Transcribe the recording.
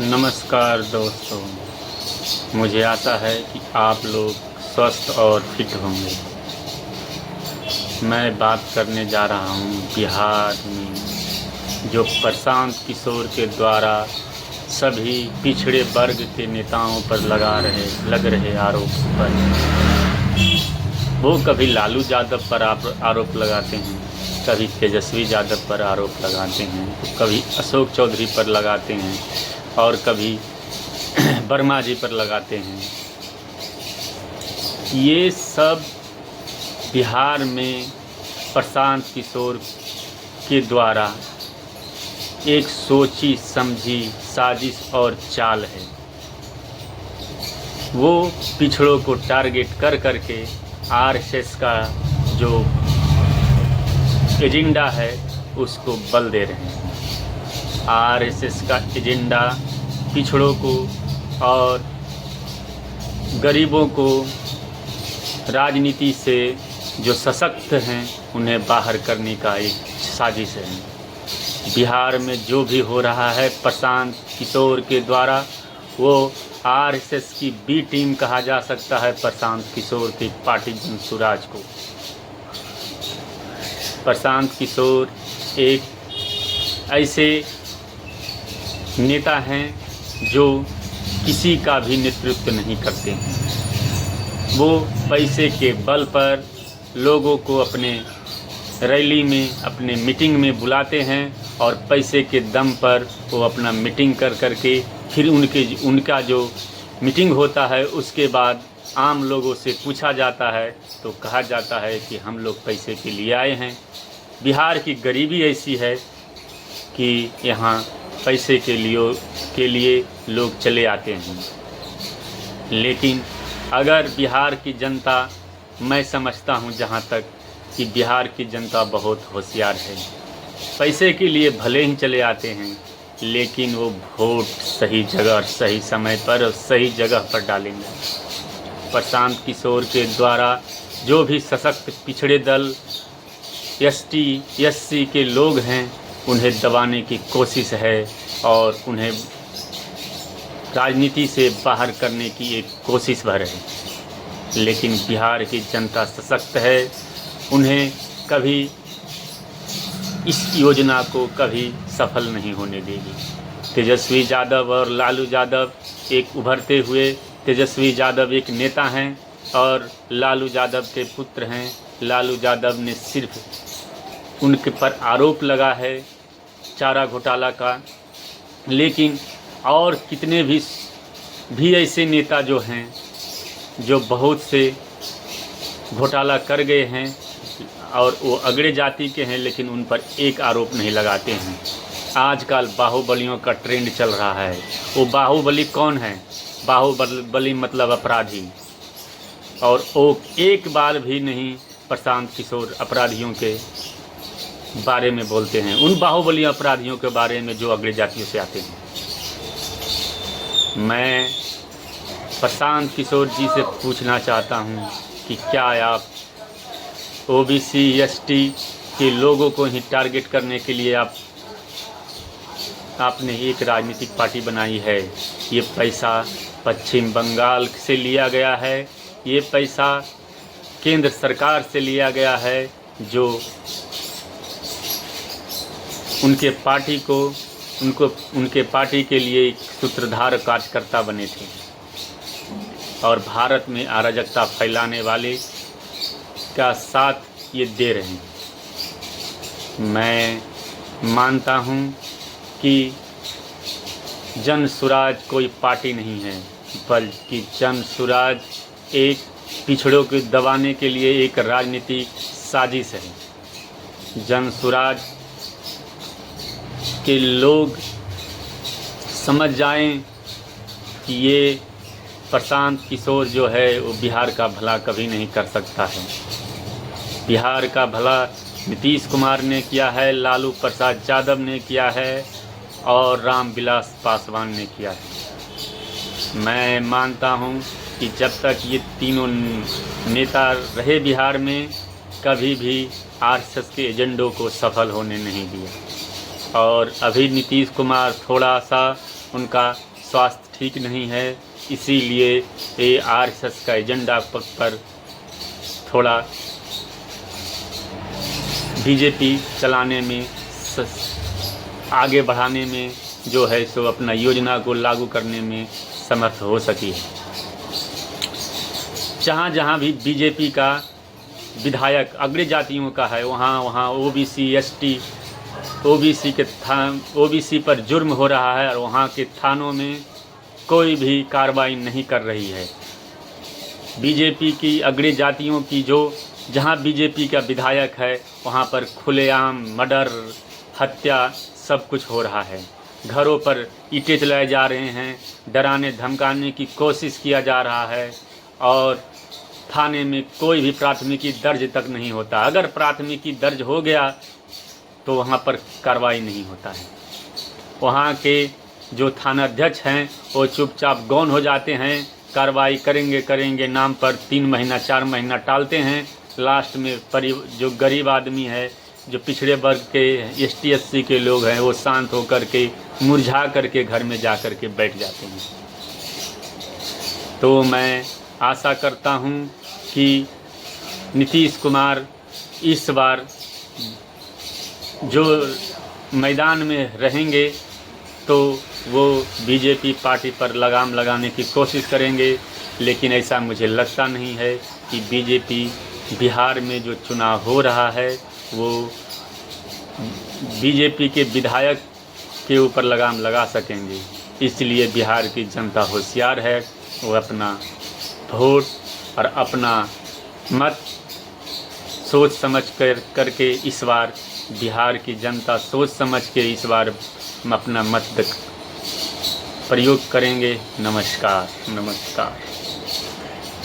नमस्कार दोस्तों, मुझे आशा है कि आप लोग स्वस्थ और फिट होंगे। मैं बात करने जा रहा हूँ बिहार में जो प्रशांत किशोर के द्वारा सभी पिछड़े वर्ग के नेताओं पर लग रहे आरोप पर। वो कभी लालू यादव पर आरोप लगाते हैं, कभी तेजस्वी यादव पर आरोप लगाते हैं, कभी अशोक चौधरी पर लगाते हैं और कभी वर्मा जी पर लगाते हैं। ये सब बिहार में प्रशांत किशोर के द्वारा एक सोची समझी साजिश और चाल है। वो पिछड़ों को टारगेट कर करके आरएसएस का जो एजेंडा है उसको बल दे रहे हैं। आरएसएस का एजेंडा पिछड़ों को और गरीबों को राजनीति से जो सशक्त हैं उन्हें बाहर करने का एक साजिश है। बिहार में जो भी हो रहा है प्रशांत किशोर के द्वारा, वो आरएसएस की बी टीम कहा जा सकता है प्रशांत किशोर की पार्टी जनसुराज को। प्रशांत किशोर एक ऐसे नेता हैं जो किसी का भी नेतृत्व नहीं करते हैं। वो पैसे के बल पर लोगों को अपने रैली में, अपने मीटिंग में बुलाते हैं और पैसे के दम पर वो अपना मीटिंग कर करके फिर उनका जो मीटिंग होता है उसके बाद आम लोगों से पूछा जाता है तो कहा जाता है कि हम लोग पैसे के लिए आए हैं। बिहार की गरीबी ऐसी है कि यहाँ पैसे के लिए लोग चले आते हैं। लेकिन अगर बिहार की जनता, मैं समझता हूँ जहाँ तक कि बिहार की जनता बहुत होशियार है। पैसे के लिए भले ही चले आते हैं लेकिन वो वोट सही जगह और सही समय पर और सही जगह पर डालेंगे। प्रशांत किशोर के द्वारा जो भी सशक्त पिछड़े दल, एसटी, एससी के लोग हैं उन्हें दबाने की कोशिश है और उन्हें राजनीति से बाहर करने की एक कोशिश भर है। लेकिन बिहार की जनता सशक्त है, उन्हें कभी इस योजना को कभी सफल नहीं होने देगी। तेजस्वी यादव और लालू यादव एक उभरते हुए, तेजस्वी यादव एक नेता हैं और लालू यादव के पुत्र हैं। लालू यादव ने सिर्फ उनके पर आरोप लगा है चारा घोटाला का, लेकिन और कितने भी ऐसे नेता जो हैं जो बहुत से घोटाला कर गए हैं और वो अगड़े जाति के हैं लेकिन उन पर एक आरोप नहीं लगाते हैं। आजकल बाहुबलियों का ट्रेंड चल रहा है। वो बाहुबली कौन है? बाहुबली मतलब अपराधी। और वो एक बार भी नहीं प्रशांत किशोर अपराधियों के बारे में बोलते हैं, उन बाहुबली अपराधियों के बारे में जो अगले जातियों से आते हैं। मैं प्रशांत किशोर जी से पूछना चाहता हूं कि क्या आप ओबीसी, एसटी के लोगों को ही टारगेट करने के लिए आपने एक राजनीतिक पार्टी बनाई है? ये पैसा पश्चिम बंगाल से लिया गया है, ये पैसा केंद्र सरकार से लिया गया है जो उनके पार्टी के लिए एक सूत्रधार कार्यकर्ता बने थे और भारत में अराजकता फैलाने वाले का साथ ये दे रहे हैं। मैं मानता हूँ कि जन सुराज कोई पार्टी नहीं है, बल्कि जन सुराज एक पिछड़ों को दबाने के लिए एक राजनीतिक साजिश है। जन सुराज के लोग समझ जाएं कि ये प्रशांत किशोर जो है वो बिहार का भला कभी नहीं कर सकता है। बिहार का भला नीतीश कुमार ने किया है, लालू प्रसाद यादव ने किया है और रामविलास पासवान ने किया है। मैं मानता हूँ कि जब तक ये तीनों नेता रहे बिहार में, कभी भी आरएसएस के एजेंडों को सफल होने नहीं दिया। और अभी नीतीश कुमार थोड़ा सा उनका स्वास्थ्य ठीक नहीं है, इसीलिए ये आरएसएस का एजेंडा पर थोड़ा बीजेपी चलाने में आगे बढ़ाने में जो है सो अपना योजना को लागू करने में समर्थ हो सकी है। जहाँ जहाँ भी बीजेपी का विधायक अग्रणी जातियों का है वहाँ ओबीसी एसटी ओबीसी ओबीसी पर जुर्म हो रहा है और वहाँ के थानों में कोई भी कार्रवाई नहीं कर रही है। बीजेपी की अग्रणी जातियों की जहाँ बीजेपी का विधायक है वहाँ पर खुलेआम मर्डर हत्या सब कुछ हो रहा है। घरों पर ईंटें चलाए जा रहे हैं, डराने धमकाने की कोशिश किया जा रहा है और थाने में कोई भी प्राथमिकी दर्ज तक नहीं होता। अगर प्राथमिकी दर्ज हो गया तो वहाँ पर कार्रवाई नहीं होता है। वहाँ के जो थानाध्यक्ष हैं वो चुपचाप गौन हो जाते हैं, कार्रवाई करेंगे नाम पर 3 महीना 4 महीना टालते हैं। लास्ट में जो गरीब आदमी है, जो पिछड़े वर्ग के एसटी एससी के लोग हैं, वो शांत होकर के मुरझा करके घर में जा कर के बैठ जाते हैं। तो मैं आशा करता हूँ कि नीतीश कुमार इस बार जो मैदान में रहेंगे तो वो बीजेपी पार्टी पर लगाम लगाने की कोशिश करेंगे, लेकिन ऐसा मुझे लगता नहीं है कि बीजेपी बिहार में जो चुनाव हो रहा है वो बीजेपी के विधायक के ऊपर लगाम लगा सकेंगे। इसलिए बिहार की जनता होशियार है, वो अपना वोट और अपना मत सोच समझ करके इस बार बिहार की जनता सोच समझ के इस बार अपना मत प्रयोग करेंगे। नमस्कार।